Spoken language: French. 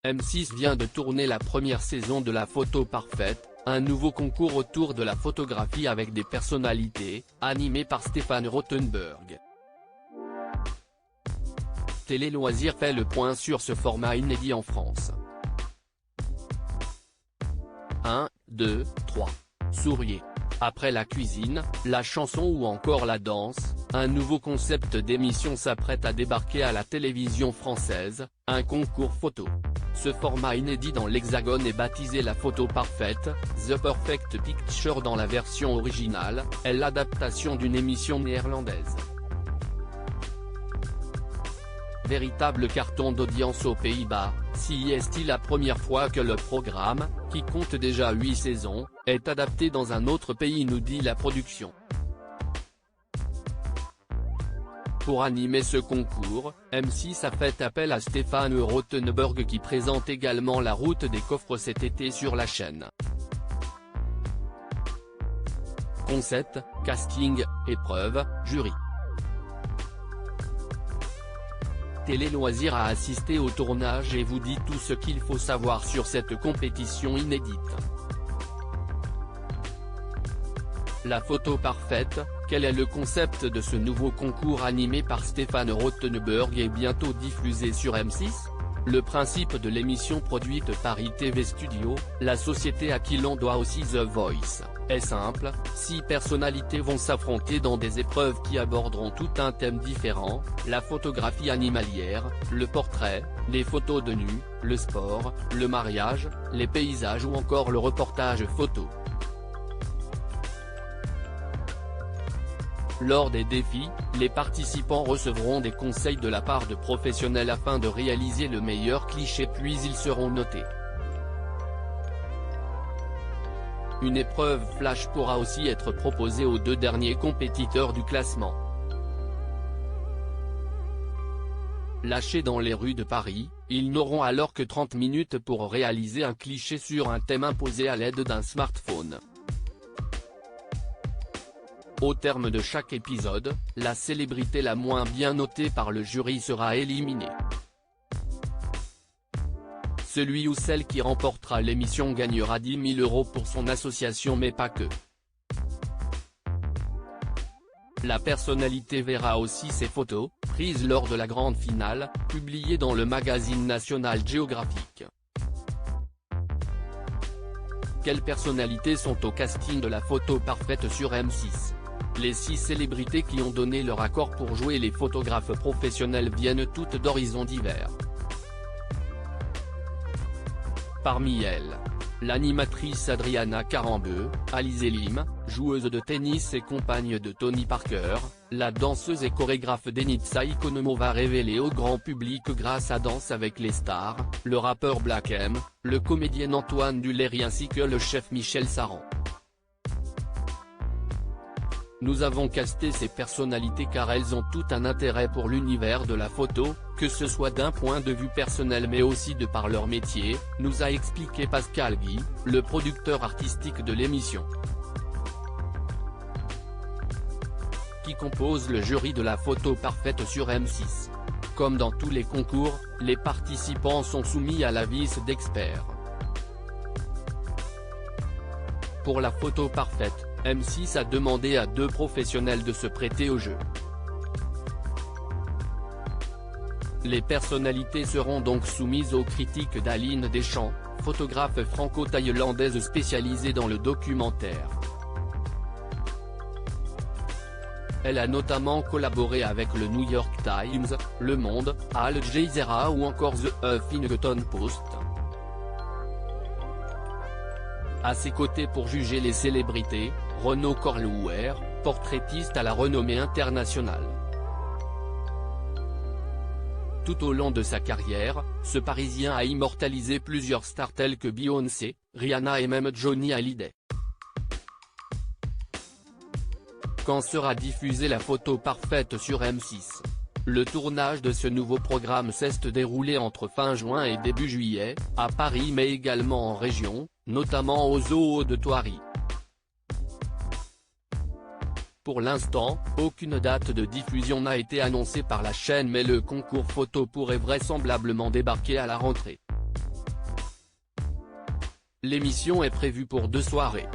M6 vient de tourner la première saison de La Photo Parfaite, un nouveau concours autour de la photographie avec des personnalités, animé par Stéphane Rothenberg. Télé Loisirs fait le point sur ce format inédit en France. 1, 2, 3. Souriez. Après la cuisine, la chanson ou encore la danse, un nouveau concept d'émission s'apprête à débarquer à la télévision française, un concours photo. Ce format inédit dans l'Hexagone est baptisé La Photo Parfaite, The Perfect Picture dans la version originale, est l'adaptation d'une émission néerlandaise. Véritable carton d'audience aux Pays-Bas, si est-il la première fois que le programme, qui compte déjà 8 saisons, est adapté dans un autre pays, nous dit la production. Pour animer ce concours, M6 a fait appel à Stéphane Rothenberg qui présente également La Route des coffres cet été sur la chaîne. Concept, casting, épreuve, jury. Télé Loisirs a assisté au tournage et vous dit tout ce qu'il faut savoir sur cette compétition inédite. La Photo Parfaite, quel est le concept de ce nouveau concours animé par Stéphane Rothenberg et bientôt diffusé sur M6 ? Le principe de l'émission produite par ITV Studio, la société à qui l'on doit aussi The Voice, est simple, 6 personnalités vont s'affronter dans des épreuves qui aborderont tout un thème différent, la photographie animalière, le portrait, les photos de nu, le sport, le mariage, les paysages ou encore le reportage photo. Lors des défis, les participants recevront des conseils de la part de professionnels afin de réaliser le meilleur cliché puis ils seront notés. Une épreuve flash pourra aussi être proposée aux 2 derniers compétiteurs du classement. Lâchés dans les rues de Paris, ils n'auront alors que 30 minutes pour réaliser un cliché sur un thème imposé à l'aide d'un smartphone. Au terme de chaque épisode, la célébrité la moins bien notée par le jury sera éliminée. Celui ou celle qui remportera l'émission gagnera 10 000 € pour son association mais pas que. La personnalité verra aussi ses photos, prises lors de la grande finale, publiées dans le magazine National Geographic. Quelles personnalités sont au casting de La Photo Parfaite sur M6 ? Les 6 célébrités qui ont donné leur accord pour jouer les photographes professionnels viennent toutes d'horizons divers. Parmi elles, l'animatrice Adriana Carambeu, Alizé Lim, joueuse de tennis et compagne de Tony Parker, la danseuse et chorégraphe Denitsa Ikonomo va révéler au grand public grâce à Danse avec les stars, le rappeur Black M, le comédien Antoine Duléry ainsi que le chef Michel Saran. Nous avons casté ces personnalités car elles ont tout un intérêt pour l'univers de la photo, que ce soit d'un point de vue personnel mais aussi de par leur métier, nous a expliqué Pascal Guy, le producteur artistique de l'émission. Qui compose le jury de La Photo Parfaite sur M6. Comme dans tous les concours, les participants sont soumis à l'avis d'experts. Pour La Photo Parfaite, M6 a demandé à 2 professionnels de se prêter au jeu. Les personnalités seront donc soumises aux critiques d'Aline Deschamps, photographe franco-thaïlandaise spécialisée dans le documentaire. Elle a notamment collaboré avec le New York Times, Le Monde, Al Jazeera ou encore The Huffington Post. À ses côtés pour juger les célébrités, Renaud Corlouer, portraitiste à la renommée internationale. Tout au long de sa carrière, ce Parisien a immortalisé plusieurs stars telles que Beyoncé, Rihanna et même Johnny Hallyday. Quand sera diffusée La Photo Parfaite sur M6 ? Le tournage de ce nouveau programme s'est déroulé entre fin juin et début juillet, à Paris mais également en région, notamment au Zoo de Thoiry. Pour l'instant, aucune date de diffusion n'a été annoncée par la chaîne mais le concours photo pourrait vraisemblablement débarquer à la rentrée. L'émission est prévue pour 2 soirées.